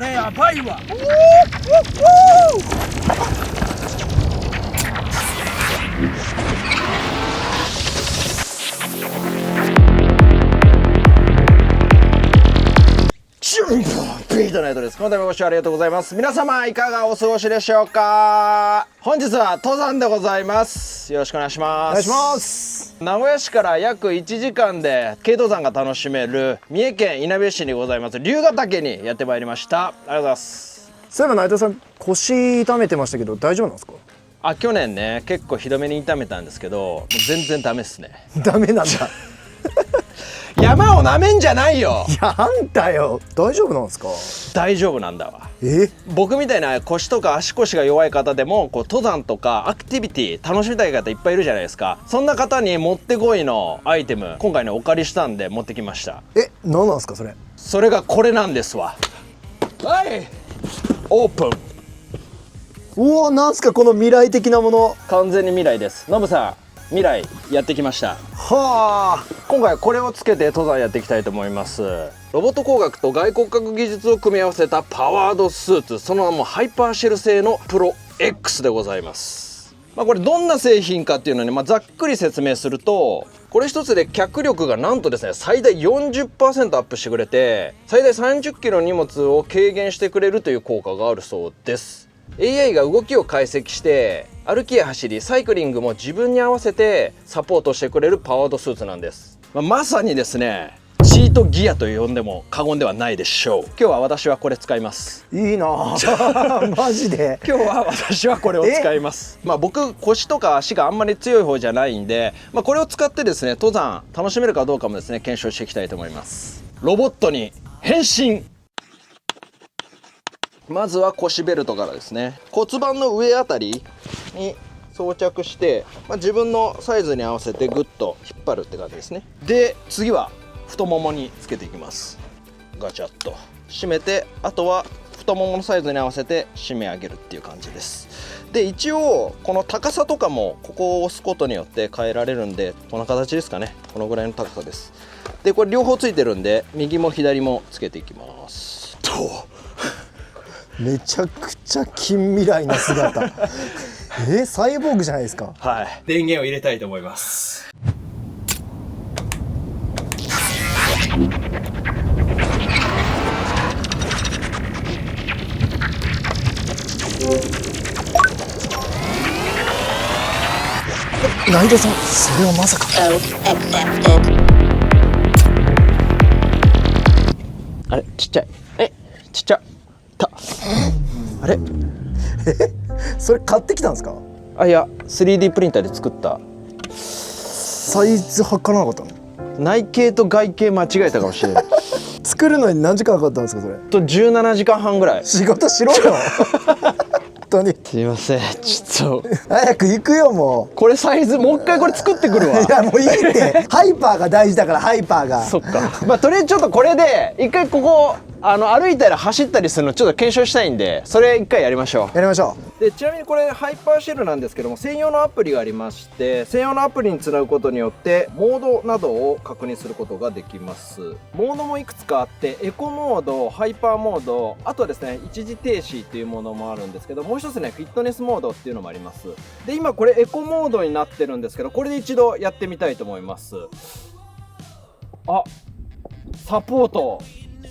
れやばいわ。ビートナイトです。この度もご視聴ありがとうございます。皆様いかがお過ごしでしょうか。本日は登山でございます。よろしくお願いします。お願いします。名古屋市から約1時間で軽登山が楽しめる三重県いなべ市にございます龍ヶ岳にやってまいりました。ありがとうございます。そういえば内藤さん、腰痛めてましたけど大丈夫なんですか？去年ね結構ひどめに痛めたんですけど、もう全然ダメっすね。ダメなんだ。山をなめんじゃないよ。いや、あんたよ、大丈夫なんですか？大丈夫なんだわ。僕みたいな腰とか足腰が弱い方でも登山とかアクティビティ楽しみたい方いっぱいいるじゃないですか。そんな方にもってこいのアイテム今回ねお借りしたんで持ってきました。何なんですかそれ？それがこれなんですわ。はい、オープン。おお、なんすかこの未来的なもの。完全に未来です。ノブさん、未来やってきました。はあ。今回はこれをつけて登山やっていきたいと思います。ロボット工学と外骨格技術を組み合わせたパワードスーツ、その名もハイパーシェル製のプロ X でございます。これどんな製品かっていうのに、ざっくり説明すると、これ一つで脚力がなんとですね最大 40% アップしてくれて、最大30キロの荷物を軽減してくれるという効果があるそうです。AI が動きを解析して歩きや走り、サイクリングも自分に合わせてサポートしてくれるパワードスーツなんです。まさにですねチートギアと呼んでも過言ではないでしょう。今日は私はこれ使います。いいなマジで。今日は私はこれを使います。僕腰とか足があんまり強い方じゃないんで、これを使ってですね登山楽しめるかどうかもですね検証していきたいと思います。ロボットに変身。まずは腰ベルトからですね、骨盤の上あたりに装着して、自分のサイズに合わせてグッと引っ張るって感じですね。で次は太ももにつけていきます。ガチャッと締めて、あとは太もものサイズに合わせて締め上げるっていう感じです。で一応この高さとかもここを押すことによって変えられるんで、こんな形ですかね。このぐらいの高さです。でこれ両方ついてるんで右も左もつけていきますと。めちゃくちゃ近未来な姿。サイボーグじゃないですか。はい、電源を入れたいと思います。内藤さん、それはまさか。あれちっちゃい。ちっちゃあれそれ買ってきたんですか？いや 3D プリンターで作った。サイズ測らなかったの？内径と外径間違えたかもしれない。作るのに何時間かかったんですかそれ？17時間半ぐらい。仕事しろよ。本当にすいません、ちょっと早く行くよもう。これサイズもう一回これ作ってくるわ。いやもういいって。ハイパーが大事だから、ハイパーが。そっか。とりあえずちょっとこれで一回ここ歩いたり走ったりするのちょっと検証したいんで、それ一回やりましょう。やりましょでちなみにこれハイパーシェルなんですけども、専用のアプリがありまして、専用のアプリにつなぐことによってモードなどを確認することができます。モードもいくつかあって、エコモード、ハイパーモード、あとはですね一時停止っていうものもあるんですけど、もう一つねフィットネスモードっていうのもあります。で今これエコモードになってるんですけど、これで一度やってみたいと思います。サポート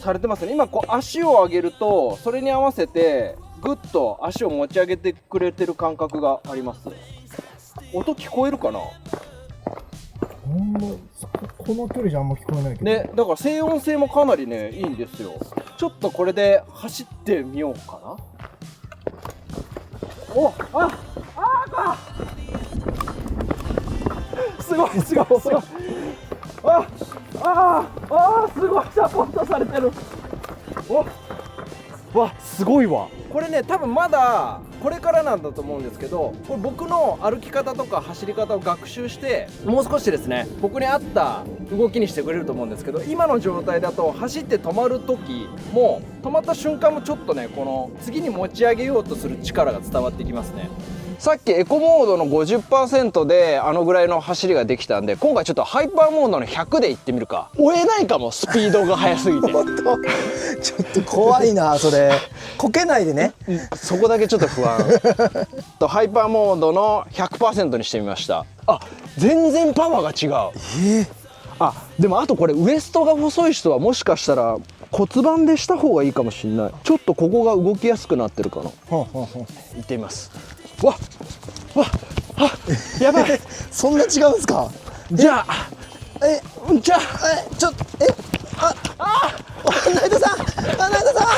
されてますね。今足を上げるとそれに合わせてグッと足を持ち上げてくれてる感覚があります。音聞こえるかな？この距離じゃあんま聞こえないけどね、だから静音性もかなりねいいんですよ。ちょっとこれで走ってみようかな。すごいすごいすごい。すごいサポートされてる。すごいわ。これね多分まだこれからなんだと思うんですけど、これ僕の歩き方とか走り方を学習してもう少しですね僕に合った動きにしてくれると思うんですけど、今の状態だと走って止まる時も止まった瞬間もちょっとねこの次に持ち上げようとする力が伝わってきますね。さっきエコモードの 50% であのぐらいの走りができたんで、今回ちょっとハイパーモードの100でいってみるか。追えないかも、スピードが速すぎて。ちょっと怖いなそれ。こけないでね。そこだけちょっと不安。ハイパーモードの 100% にしてみました。あ、全然パワーが違う。あ、でもあとこれウエストが細い人はもしかしたら骨盤でした方がいいかもしれない。ちょっとここが動きやすくなってるかな。行ってみます。わやばい。そんな違うんすか。じゃあじゃあちょっと内藤さん、内藤さん、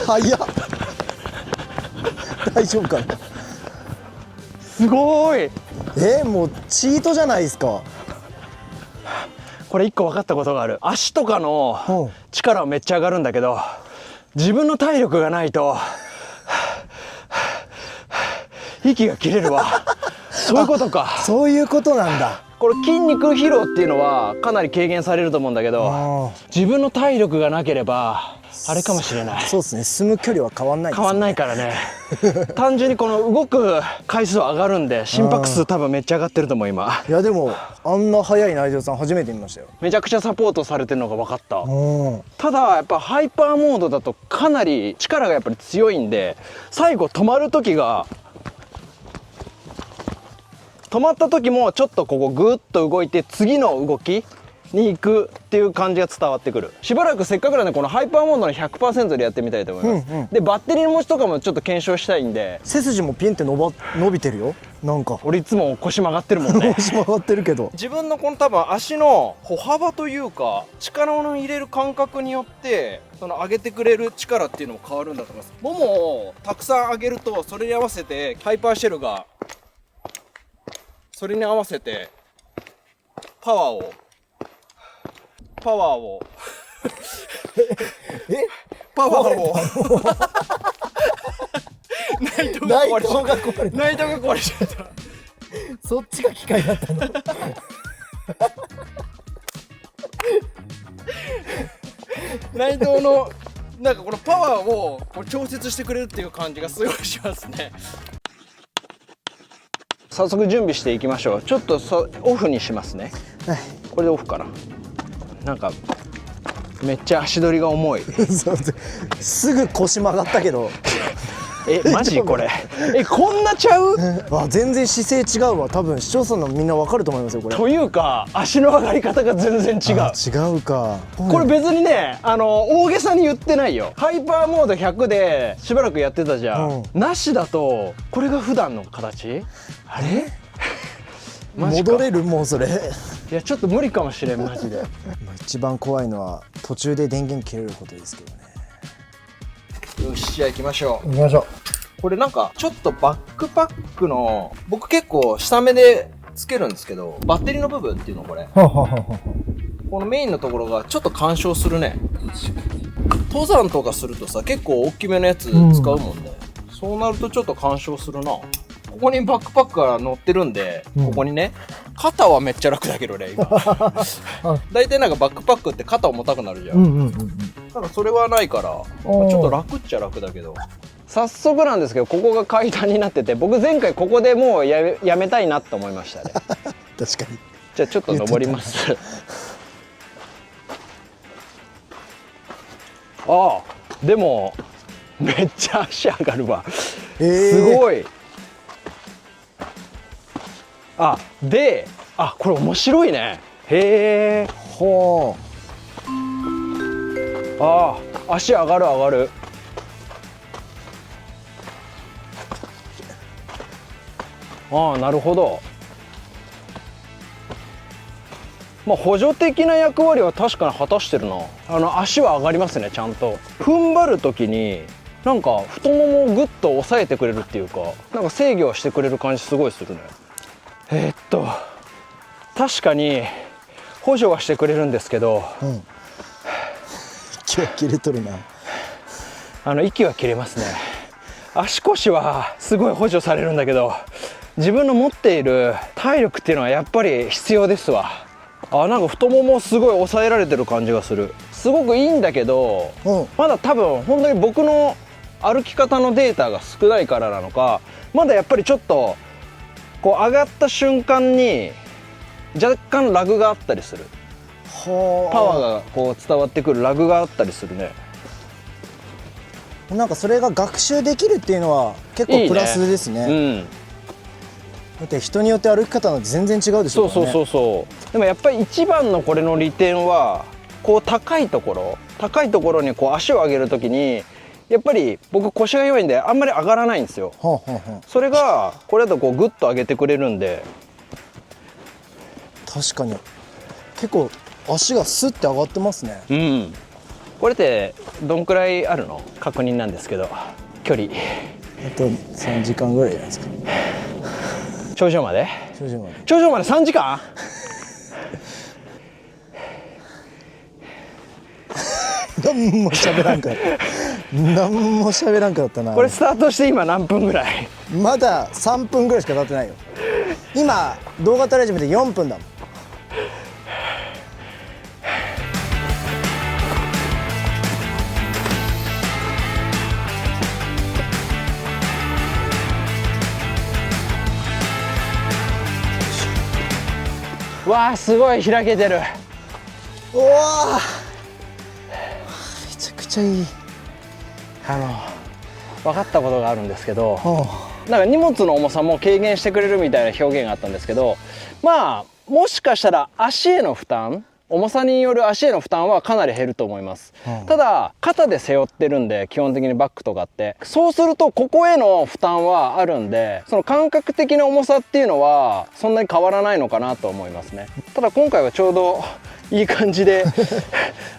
早っ。大丈夫かな。すごい。もうチートじゃないですか。これ一個分かったことがある。足とかの力はめっちゃ上がるんだけど、自分の体力がないと息が切れるわ。そういうことか。そういうことなんだ。これ筋肉疲労っていうのはかなり軽減されると思うんだけど、自分の体力がなければあれかもしれない。そうですね。進む距離は変わんないですよね。変わんないからね。単純にこの動く回数は上がるんで、心拍数多分めっちゃ上がってると思う今。いやでもあんな速い内藤さん初めて見ましたよ。めちゃくちゃサポートされてるのが分かった。ただやっぱハイパーモードだとかなり力がやっぱり強いんで、最後止まる時が、止まった時もちょっとここグッと動いて次の動きに行くっていう感じが伝わってくる。しばらくせっかくなんでこのハイパーモードの 100% でやってみたいと思います。でバッテリーの持ちとかもちょっと検証したいんで。背筋もピンって伸びてるよ。なんか俺いつも腰曲がってるもんね。腰曲がってるけど、自分のこの多分足の歩幅というか力の入れる感覚によってその上げてくれる力っていうのも変わるんだと思います。ももをたくさん上げるとそれに合わせてハイパーシェルがそれに合わせてパワーをパワーを内藤が壊れちゃった。そっちが機械だったの。内藤のなんかこのパワーをこう調節してくれるっていう感じがすごいしますね。早速準備していきましょう。ちょっとオフにしますね。これでオフかな。なんかめっちゃ足取りが重い。すぐ腰曲がったけど。マジこれこんなちゃう？全然姿勢違うわ。多分視聴者のみんなわかると思いますよこれ。というか足の上がり方が全然違う。違うか。これ別にね大げさに言ってないよ。ハイパーモード100でしばらくやってたじゃん。なしだとこれが普段の形？あれ？戻れるもうそれ。いやちょっと無理かもしれんマジで。一番怖いのは途中で電源切れることですけどね。よし、じゃあ行きましょう。行きましょう。これなんかちょっとバックパックの僕結構下目でつけるんですけど、バッテリーの部分っていうのこれこのメインのところがちょっと干渉するね。登山とかするとさ結構大きめのやつ使うもんね。そうなるとちょっと干渉するな。ここにバックパックが乗ってるんで、ここにね肩はめっちゃ楽だけどね今。大体なんかバックパックって肩重たくなるじゃん。ただそれはないから、ちょっと楽っちゃ楽だけど。早速なんですけどここが階段になってて、僕前回ここでもうやめたいなと思いましたね。確かに。じゃあちょっと登ります。ああでもめっちゃ足上がるわ。すごい。これ面白いね。へえ。ほう。足上がる上がる。なるほど。補助的な役割は確かに果たしてるな。足は上がりますねちゃんと。踏ん張る時になんか太ももをグッと押さえてくれるっていうか、なんか制御してくれる感じすごいするね。確かに補助はしてくれるんですけど、息は切れとるな。息は切れますね。足腰はすごい補助されるんだけど、自分の持っている体力っていうのはやっぱり必要ですわ。なんか太ももすごい抑えられてる感じがする。すごくいいんだけど、まだ多分本当に僕の歩き方のデータが少ないからなのか、まだやっぱりちょっとこう上がった瞬間に若干ラグがあったりする。パワーがこう伝わってくるラグがあったりするね。なんかそれが学習できるっていうのは結構プラスですね。いいね。だって人によって歩き方なんて全然違うでしょうからね。そうでもやっぱり一番のこれの利点はこう高いところにこう足を上げるときにやっぱり僕腰が弱いんであんまり上がらないんですよ。それがこれだとこうグッと上げてくれるんで。確かに結構足がスッて上がってますね。これってどんくらいあるの確認なんですけど、距離あと3時間ぐらいじゃないですか。頂上まで頂上まで3時間何も喋らんかったな。これスタートして今何分ぐらい？まだ3分ぐらいしか経ってないよ。今動画撮り始めて4分だもん。わあすごい開けてる。おお、めちゃくちゃいい。分かったことがあるんですけど、なんか荷物の重さも軽減してくれるみたいな表現があったんですけど、まあもしかしたら足への負担、重さによる足への負担はかなり減ると思います。ただ肩で背負ってるんで、基本的にバッグとかってそうするとここへの負担はあるんで、その感覚的な重さっていうのはそんなに変わらないのかなと思いますね。ただ今回はちょうどいい感じで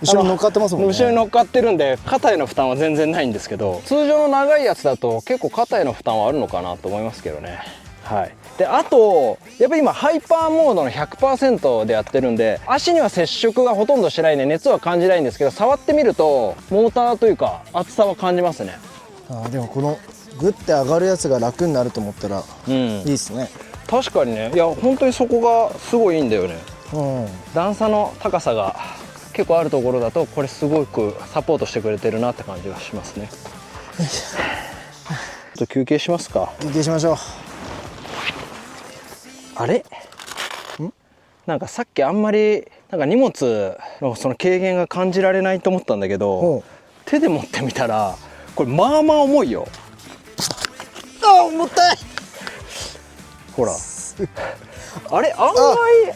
後ろに乗っかってますもんね。後ろに乗っかってるんで肩への負担は全然ないんですけど、通常の長いやつだと結構肩への負担はあるのかなと思いますけどね。はい、であとやっぱり今ハイパーモードの 100% でやってるんで、足には接触がほとんどしないんで熱は感じないんですけど、触ってみるとモーターというか熱さは感じますね。でもこのグッて上がるやつが楽になると思ったらいいですね。確かにね。いや本当にそこがすごいいいんだよね。段差の高さが結構あるところだとこれすごくサポートしてくれてるなって感じがしますね。ちょっと休憩しますか。休憩しましょう。あれ？なんかさっきあんまりなんか荷物のその軽減が感じられないと思ったんだけど、手で持ってみたらこれまあまあ重いよ。重たい。ほらあれ案外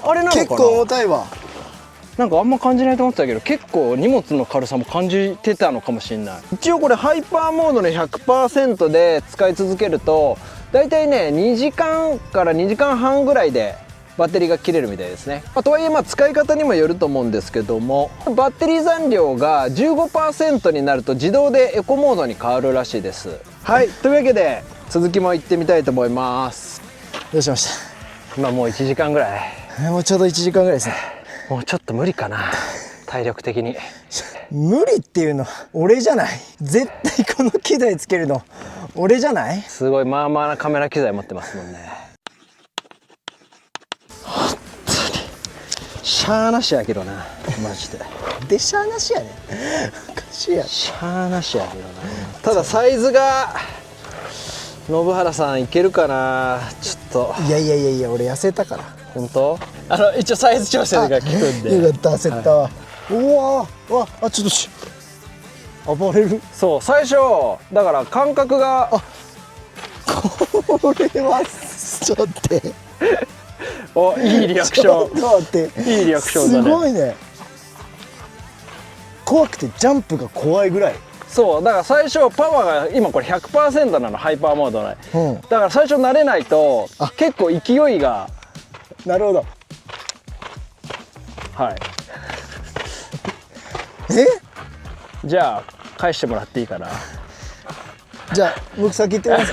あれなのかな。結構重たいわ。なんかあんま感じないと思ってたけど、結構荷物の軽さも感じてたのかもしれない。一応これハイパーモードの 100% で使い続けるとだいたいね2時間から2時間半ぐらいでバッテリーが切れるみたいですね。とはいえ使い方にもよると思うんですけども、バッテリー残量が 15% になると自動でエコモードに変わるらしいです。はい、というわけで続きも行ってみたいと思います。どうしまし今もう1時間ぐらい。た。もうちょうど1時間ぐらいですね。もうちょっと無理かな体力的に。無理っていうの俺じゃない。絶対この機材つけるの俺じゃない。すごいまあまあなカメラ機材持ってますもんね。本当にしゃーなしやけどなマジで。でしゃーなしやね。おかしいや。しゃーなしやけどな。ただサイズが信原さんいけるかな。ちょっといや俺痩せたから。本当？一応サイズ調整が効くんで。よかった焦ったわ。うわちょっと暴れる。そう最初だから感覚がこれはちょっと待って。おいいリアクション。ちょっと待って。いいリアクションだね。すごいね。怖くてジャンプが怖いぐらい。そうだから最初パワーが今これ 100% なのハイパーモードの、だから最初慣れないと結構勢いが。なるほど。はい。じゃあ返してもらっていいかな。じゃあ僕先行ってみます。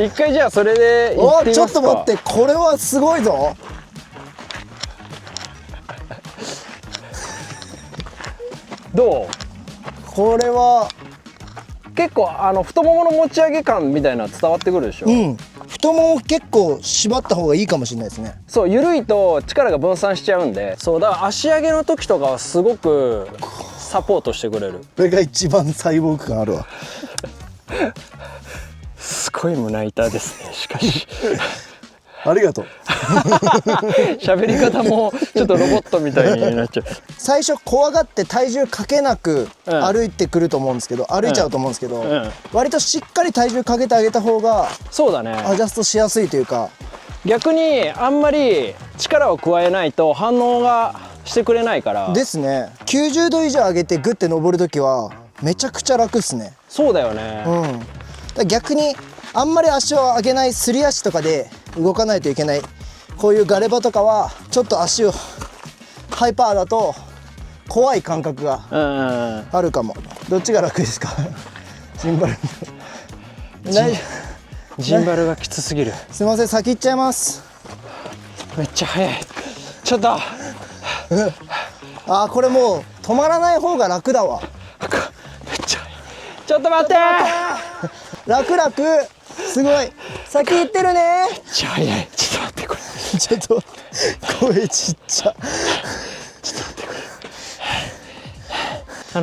一回じゃあそれで行ってみますか。ちょっと待って、これはすごいぞ。どう？これは結構太ももの持ち上げ感みたいなの伝わってくるでしょ。太もも結構縛った方がいいかもしれないですね。そう緩いと力が分散しちゃうんで、そうだから足上げの時とかはすごくサポートしてくれる。これが一番サイボーグ感あるわ。すごい胸板ですね。しかしありがとう。喋り方もちょっとロボットみたいになっちゃう。最初怖がって体重かけなくうん歩いてくると思うんですけど、歩いちゃうと思うんですけど、うん割としっかり体重かけてあげた方がそうだね。アジャストしやすいというか。逆にあんまり力を加えないと反応がしてくれないから。ですね。90度以上上げてグッて登るときはめちゃくちゃ楽っすね。そうだよね。うん。だから逆にあんまり足を上げないすり足とかで動かないといけない、こういうガレ場とかはちょっと足をハイパーだと怖い感覚がうんあるかも。どっちが楽ですか？ジンバル。ジンバルがきつすぎる。すいません、先行っちゃいます。めっちゃ速い。ちょっとあー、これもう止まらない方が楽だわ。めっちゃ速い。ちょっと待って楽楽、すごい。先行ってるね。めっちゃ速い。ちょっと待ってこれ。ちょっと声ちっちゃ。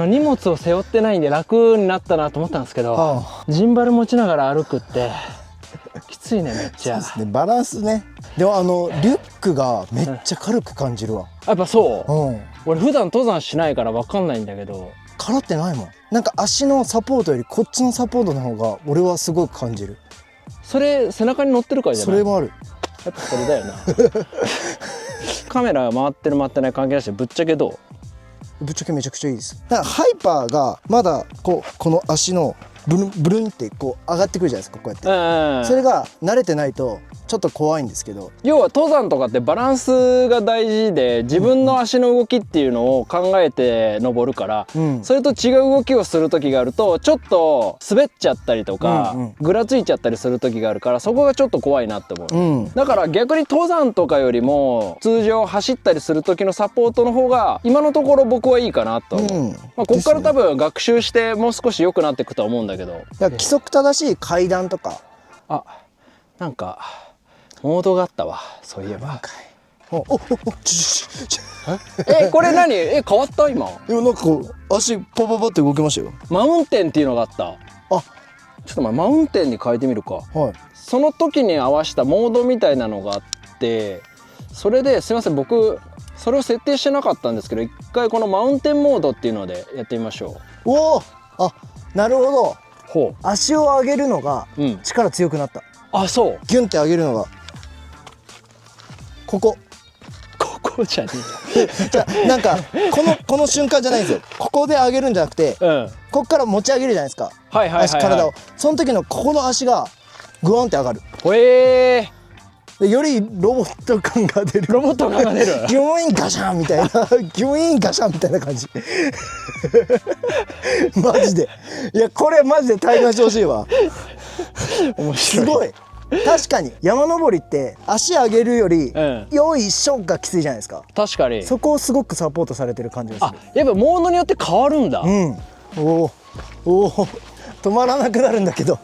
荷物を背負ってないんで楽になったなと思ったんですけど、はジンバル持ちながら歩くってきついね、めっちゃ。ね、バランスね。でもリュックがめっちゃ軽く感じるわ。やっぱそう、うん。俺普段登山しないから分かんないんだけど、空ってないもん。なんか足のサポートよりこっちのサポートの方が俺はすごく感じる。それ背中に乗ってるからじゃない？それもある。やっぱそれだよな。カメラが回ってる回ってない関係なしでぶっちゃけどう？ぶっちゃけめちゃくちゃいいです。だからハイパーがまだこの足のブルンブルンってこう上がってくるじゃないですか、こうやって。うん、それが慣れてないとちょっと怖いんですけど。要は登山とかってバランスが大事で、自分の足の動きっていうのを考えて登るから、うん、それと違う動きをする時があるとちょっと滑っちゃったりとか、うんうん、ぐらついちゃったりする時があるから、そこがちょっと怖いなって思う、うん、だから逆に登山とかよりも通常走ったりする時のサポートの方が今のところ僕はいいかなと思う、うん、まあ、ここから多分学習してもう少し良くなっていくとは思うんだけど。だから規則正しい階段とか。あ、なんかモードがあったわ、そういえば。これ何？変わった今？いや、なんかこう足パパパって動きましたよ。マウンテンっていうのがあった。あ、ちょっとマウンテンに変えてみるか。はい。その時に合わせたモードみたいなのがあって、それですいません、僕それを設定してなかったんですけど、一回このマウンテンモードっていうのでやってみましょう。おお、あ、なるほど。ほ足を上げるのがう。うん。力強くなった。あ、そう。ギュンって上げるのがここじゃねえよ。じゃあなんかこの瞬間じゃないんですよ。ここで上げるんじゃなくて、うん。ここから持ち上げるじゃないですか。はいはいはいはい。足体を。その時のここの足がグワンって上がる。へえ。でよりロボット感が出る。ロボット感が出る。ギュインガシャンみたいなギュインガシャンみたいな感じ。マジで。いや、これマジで体感してほしいわ。面白い。すごい。確かに山登りって足上げるより、よいしょがきついじゃないですか。確かに。そこをすごくサポートされてる感じがする。あ、やっぱモードによって変わるんだ。うん。おお止まらなくなるんだけど。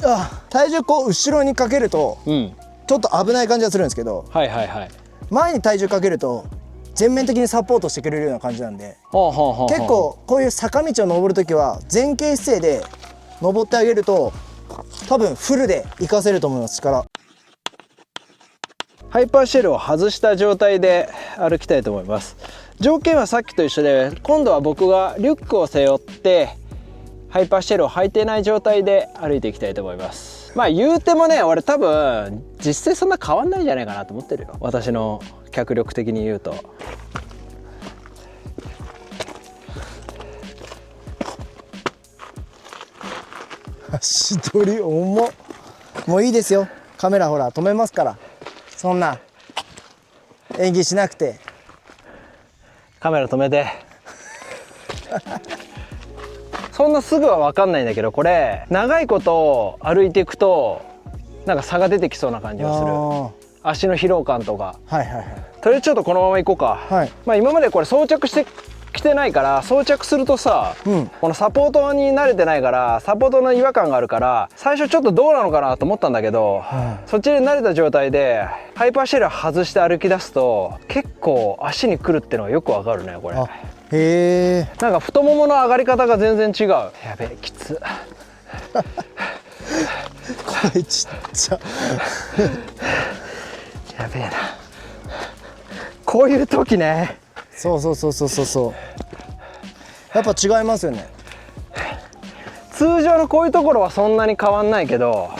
あ、体重こう後ろにかけるとうん。ちょっと危ない感じがするんですけど、はいはいはい。前に体重かけると全面的にサポートしてくれるような感じなんで、はあはあはあ、結構こういう坂道を登るときは前傾姿勢で登ってあげると多分フルで活かせると思います。力。ハイパーシェルを外した状態で歩きたいと思います。条件はさっきと一緒で、今度は僕がリュックを背負ってハイパーシェルを履いてない状態で歩いていきたいと思います。まあ言うてもね、俺多分実際そんな変わんないんじゃないかなと思ってるよ、私の脚力的に言うと。足取り重っ。もういいですよ、カメラほら止めますから。そんな演技しなくて。カメラ止めて。そんなすぐは分かんないんだけど、これ長いこと歩いていくとなんか差が出てきそうな感じがする。足の疲労感とか。はいはいはい。とりあえずちょっとこのまま行こうか。はい。まあ今までこれ装着してきてないから、装着するとさ、うん、このサポートに慣れてないからサポートの違和感があるから、最初ちょっとどうなのかなと思ったんだけど、そっちに慣れた状態でハイパーシェル外して歩き出すと結構足にくるってのがよくわかるね、これ。あ、へえ。なんか太ももの上がり方が全然違う。やべえ、きつ。これちっちゃ。やべえな。こういう時ね。そうそうそうそうそうそう。やっぱ違いますよね。通常のこういうところはそんなに変わんないけど、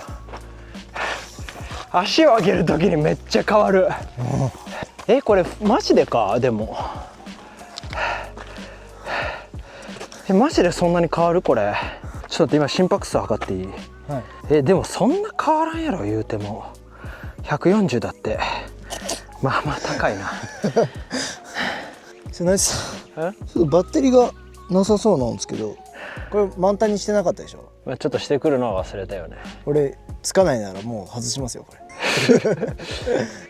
足を上げる時にめっちゃ変わる。これマジでか？でもマジでそんなに変わる？これちょっと待って、今心拍数測っていい？はい。でもそんな変わらんやろ言うても。140だって、まあまあ高いな。ナイスさん、ちょっとバッテリーがなさそうなんですけど、これ満タンにしてなかったでしょ？まあちょっとしてくるのは忘れたよね。これつかないならもう外しますよこれ。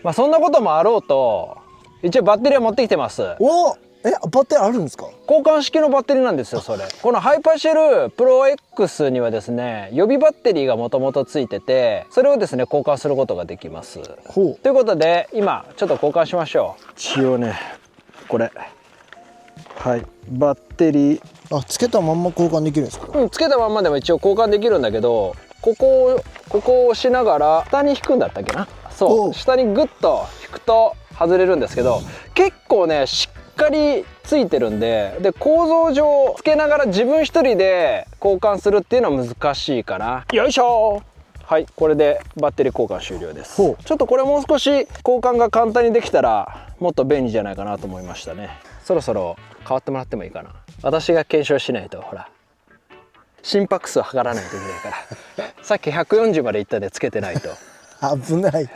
まあそんなこともあろうと、一応バッテリーは持ってきてます。お、バッテリーあるんですか？交換式のバッテリーなんですよそれ。このハイパーシェルプロ X にはですね、予備バッテリーがもともとついてて、それをですね交換することができます。ほう。ということで今ちょっと交換しましょう。一応ね、これはいバッテリー、つけたまんま交換できるんですか？つけたまんまでも一応交換できるんだけど、ここを押しながら下に引くんだったっけな。そう、下にグッと引くと外れるんですけど、結構ねしっかりついてるんで、構造上つけながら自分一人で交換するっていうのは難しいかな。よいしょ。はい、これでバッテリー交換終了です。ちょっとこれもう少し交換が簡単にできたらもっと便利じゃないかなと思いましたね。そろそろ変わってもらってもいいかな。私が検証しないと、ほら心拍数測らないといけないからさっき140までいったでつけてないと危ない、はい、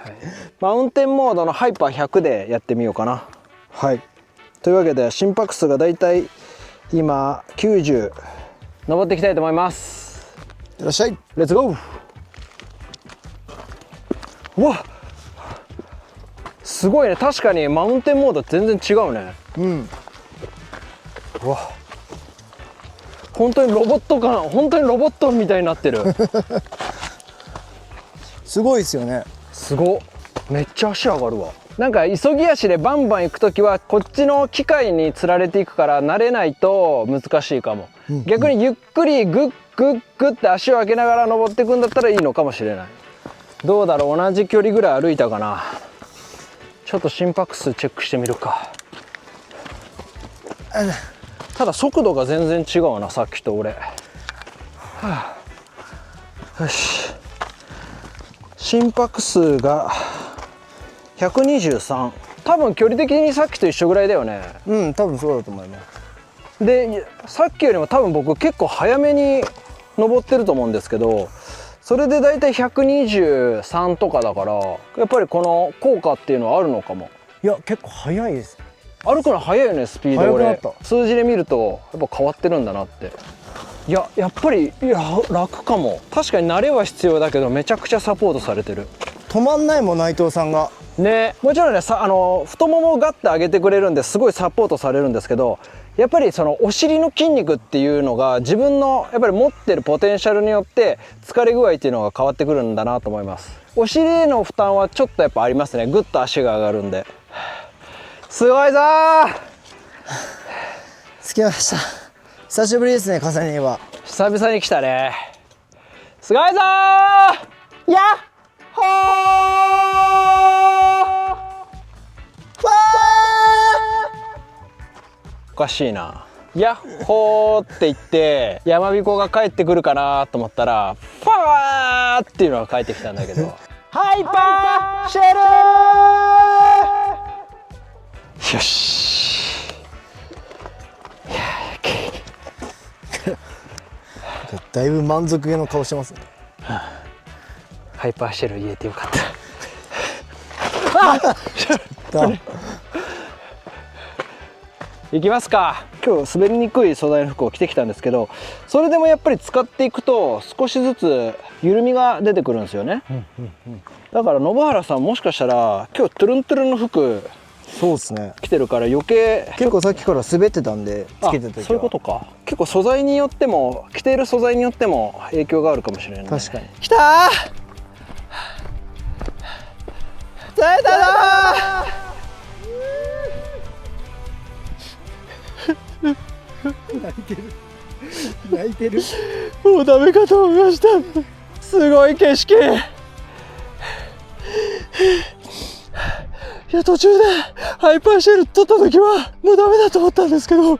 マウンテンモードのハイパー100でやってみようかな。はい、というわけで心拍数がだいたい今90、登っていきたいと思います。いらっしゃい、レッツゴー。うわ、すごいね。確かにマウンテンモード全然違うね。うん。うわ、本当にロボット感、本当にロボットみたいになってる。すごいですよね。すごっ、めっちゃ足上がるわ。なんか急ぎ足でバンバン行く時はこっちの機械につられていくから慣れないと難しいかも、逆にゆっくりグッグッグッって足を上げながら登っていくんだったらいいのかもしれない。どうだろう、同じ距離ぐらい歩いたかな。ちょっと心拍数チェックしてみるか。ただ速度が全然違うな、さっきと俺。よし、心拍数が123。多分距離的にさっきと一緒ぐらいだよね。うん、多分そうだと思います。でさっきよりも多分僕結構早めに登ってると思うんですけど、それでだいたい123とかだから、やっぱりこの効果っていうのはあるのかも。いや、結構早いです。歩くの速いよね、スピード。速くなった。俺数字で見るとやっぱ変わってるんだなって。やっぱり楽かも。確かに慣れは必要だけどめちゃくちゃサポートされてる。止まんないもん、内藤さんがね。もちろんね、太ももをガッて上げてくれるんですごいサポートされるんですけど、やっぱりそのお尻の筋肉っていうのが自分のやっぱり持ってるポテンシャルによって疲れ具合っていうのが変わってくるんだなと思います。お尻への負担はちょっとやっぱありますね。グッと足が上がるんで。すごいぞー。着きました。久しぶりですね、重ねは。久々に来たね。すごいぞー。やっほー。おかしいな。ヤッホーって言って山彦が帰ってくるかなと思ったらファーっていうのが帰ってきたんだけどハイパーシェル。よし。だいぶ満足げの顔してますね。ハイパーシェル言えてよかったあいきますか。今日滑りにくい素材の服を着てきたんですけど、それでもやっぱり使っていくと少しずつ緩みが出てくるんですよね。だから信原さんもしかしたら今日トゥルントゥルンの服そうですね、着てるから余計結構さっきから滑ってたんで、つけてた時は。そういうことか。結構素材によっても着ている素材によっても影響があるかもしれない、ね、確かに。きたー。耐えたなー。泣いてる。もうダメかと思いました。すごい景色。いや、途中でハイパーシェル取った時はもうダメだと思ったんですけど、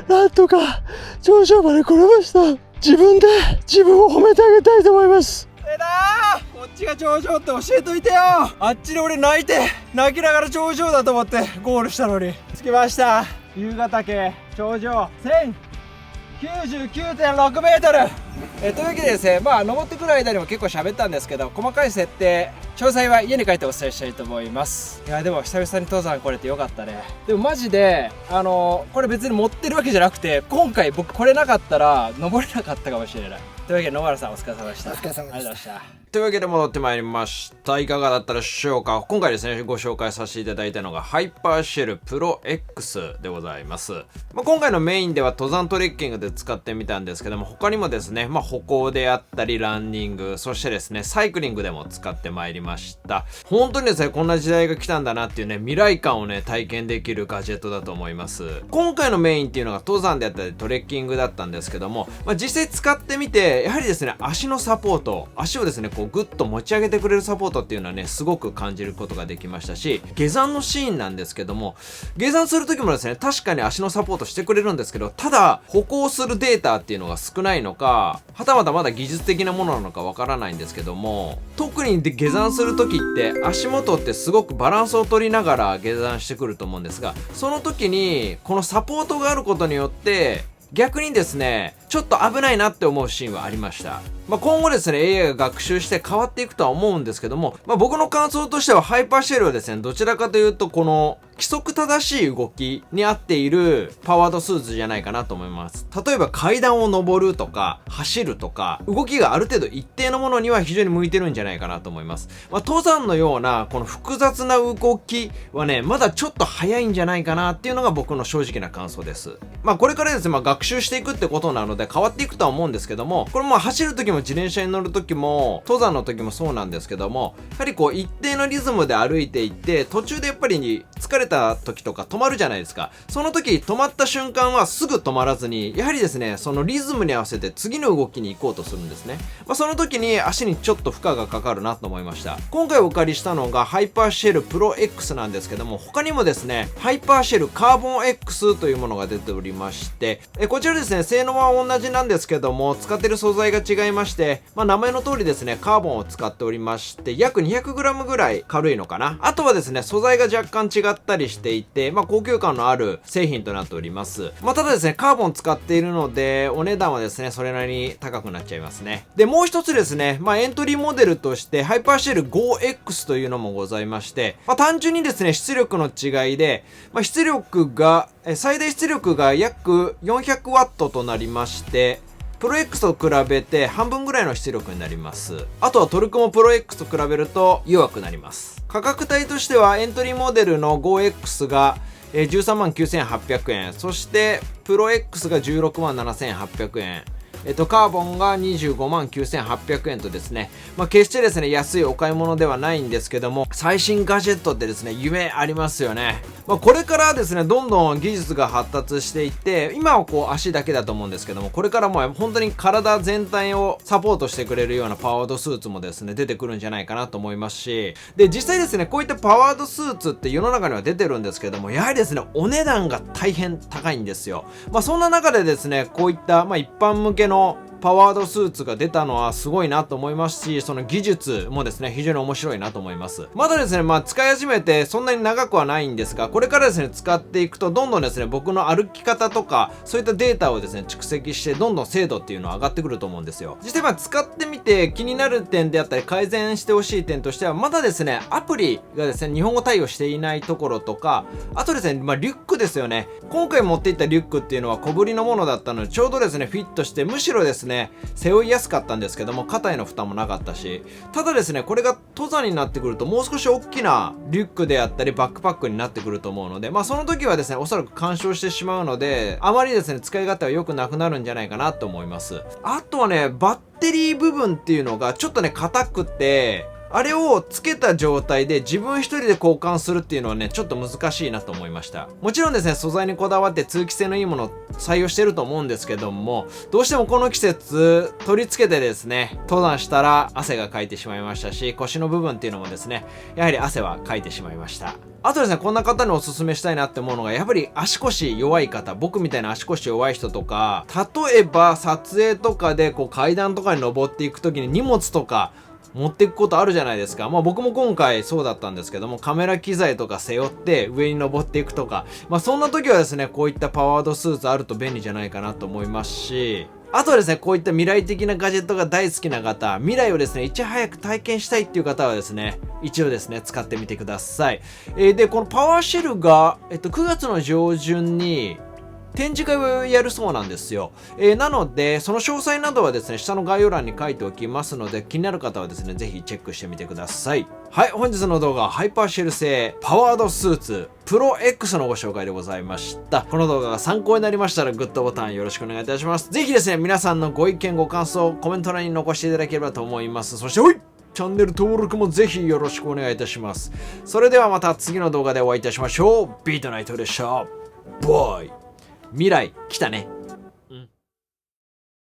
なんとか頂上まで来れました。自分で自分を褒めてあげたいと思います。こっちが頂上って教えといてよ。あっちで俺泣きながら頂上だと思ってゴールしたのに。着きました。夕ヶ岳頂上 1099.6 メートル。というわけでですね、登ってくる間にも結構喋ったんですけど、細かい設定詳細は家に帰ってお伝えしたいと思います。いやでも久々に登山来れてよかったね。でもマジでこれ別に持ってるわけじゃなくて、今回僕これなかったら登れなかったかもしれない。というわけで野原さんお疲れ様でした。お疲れ様でした。ありがとうございました。というわけで戻ってまいりました。いかがだったでしょうか。今回ですね、ご紹介させていただいたのがハイパーシェルプロ X でございます。今回のメインでは登山トレッキングで使ってみたんですけども、他にもですね、歩行であったりランニング、そしてですね、サイクリングでも使ってまいりました。本当にですね、こんな時代が来たんだなっていうね、未来感をね、体験できるガジェットだと思います。今回のメインっていうのが登山であったりトレッキングだったんですけども、実際使ってみて、やはりですね、足のサポート、足をですね、こうグッと持ち上げてくれるサポートっていうのはね、すごく感じることができましたし、下山のシーンなんですけども、下山する時もですね、確かに足のサポートしてくれるんですけど、ただ歩行するデータっていうのが少ないのか、はたまたまだ技術的なものなのかわからないんですけども、特に下山する時って足元ってすごくバランスを取りながら下山してくると思うんですが、その時にこのサポートがあることによって逆にですね、ちょっと危ないなって思うシーンはありました。今後ですね、AI が学習して変わっていくとは思うんですけども、僕の感想としてはハイパーシェルはですね、どちらかというとこの規則正しい動きに合っているパワードスーツじゃないかなと思います。例えば階段を登るとか走るとか、動きがある程度一定のものには非常に向いてるんじゃないかなと思います。登山のようなこの複雑な動きはね、まだちょっと早いんじゃないかなっていうのが僕の正直な感想です。これからですね、学習していくってことなので変わっていくとは思うんですけども、これ走る時も自転車に乗る時も登山の時もそうなんですけども、やはりこう一定のリズムで歩いていって、途中でやっぱり疲れた時とか止まるじゃないですか。その時止まった瞬間はすぐ止まらずに、やはりですね、そのリズムに合わせて次の動きに行こうとするんですね。その時に足にちょっと負荷がかかるなと思いました。今回お借りしたのがハイパーシェルプロ X なんですけども、他にもですね、ハイパーシェルカーボン X というものが出ておりまして、こちらですね、性能は同じなんですけども、使ってる素材が違いまして、名前の通りですね、カーボンを使っておりまして、約 200g ぐらい軽いのかな。あとはですね、素材が若干違ったりしていて、高級感のある製品となっております。ただですね、カーボン使っているので、お値段はですね、それなりに高くなっちゃいますね。で、もう一つですね、エントリーモデルとして、ハイパーシェル 5X というのもございまして、単純にですね、出力の違いで、出力が、最大出力が約 400W となりまして、プロ X と比べて半分ぐらいの出力になります。あとはトルクもプロ X と比べると弱くなります。価格帯としてはエントリーモデルの 5X が139,800円、そしてプロ X が167,800円、カーボンが259,800円とですね、決してですね、安いお買い物ではないんですけども、最新ガジェットってですね、夢ありますよね。これからですね、どんどん技術が発達していって、今はこう足だけだと思うんですけども、これからもう本当に体全体をサポートしてくれるようなパワードスーツもですね、出てくるんじゃないかなと思いますし、で、実際ですね、こういったパワードスーツって世の中には出てるんですけども、やはりですね、お値段が大変高いんですよ。そんな中でですね、こういった一般向けのパワードスーツが出たのはすごいなと思いますし、その技術もですね、非常に面白いなと思います。まだですね、使い始めてそんなに長くはないんですが、これからですね、使っていくとどんどんですね、僕の歩き方とかそういったデータをですね、蓄積してどんどん精度っていうのは上がってくると思うんですよ。実際使ってみて気になる点であったり改善してほしい点としては、まだですね、アプリがですね、日本語対応していないところとか、あとですね、リュックですよね。今回持っていったリュックっていうのは小ぶりのものだったので、ちょうどですね、フィットして、むしろですね、背負いやすかったんですけども、肩への負担もなかったし、ただですね、これが登山になってくるともう少し大きなリュックであったりバックパックになってくると思うので、その時はですね、おそらく干渉してしまうので、あまりですね、使い勝手は良くなくなるんじゃないかなと思います。あとはね、バッテリー部分っていうのがちょっとね、硬くて、あれをつけた状態で自分一人で交換するっていうのはね、ちょっと難しいなと思いました。もちろんですね、素材にこだわって通気性のいいものを採用してると思うんですけども、どうしてもこの季節取り付けてですね、登山したら汗がかいてしまいましたし、腰の部分っていうのもですね、やはり汗はかいてしまいました。あとですね、こんな方におすすめしたいなって思うのが、やっぱり足腰弱い方、僕みたいな足腰弱い人とか、例えば撮影とかでこう階段とかに登っていくときに荷物とか持っていくことあるじゃないですか。まあ僕も今回そうだったんですけども、カメラ機材とか背負って上に登っていくとか、まあそんな時はですね、こういったパワードスーツあると便利じゃないかなと思いますし、あとはですね、こういった未来的なガジェットが大好きな方、未来をですね、いち早く体験したいっていう方はですね、一度ですね、使ってみてください。で、このパワーシェルが、9月の上旬に、展示会をやるそうなんですよ。なので、その詳細などはですね、下の概要欄に書いておきますので、気になる方はですね、ぜひチェックしてみてください。はい、本日の動画はハイパーシェル製パワードスーツプロ X のご紹介でございました。この動画が参考になりましたら、グッドボタンよろしくお願いいたします。ぜひですね、皆さんのご意見、ご感想、コメント欄に残していただければと思います。そして、チャンネル登録もぜひよろしくお願いいたします。それではまた次の動画でお会いいたしましょう。ビートナイトでした。バイ。未来来たね。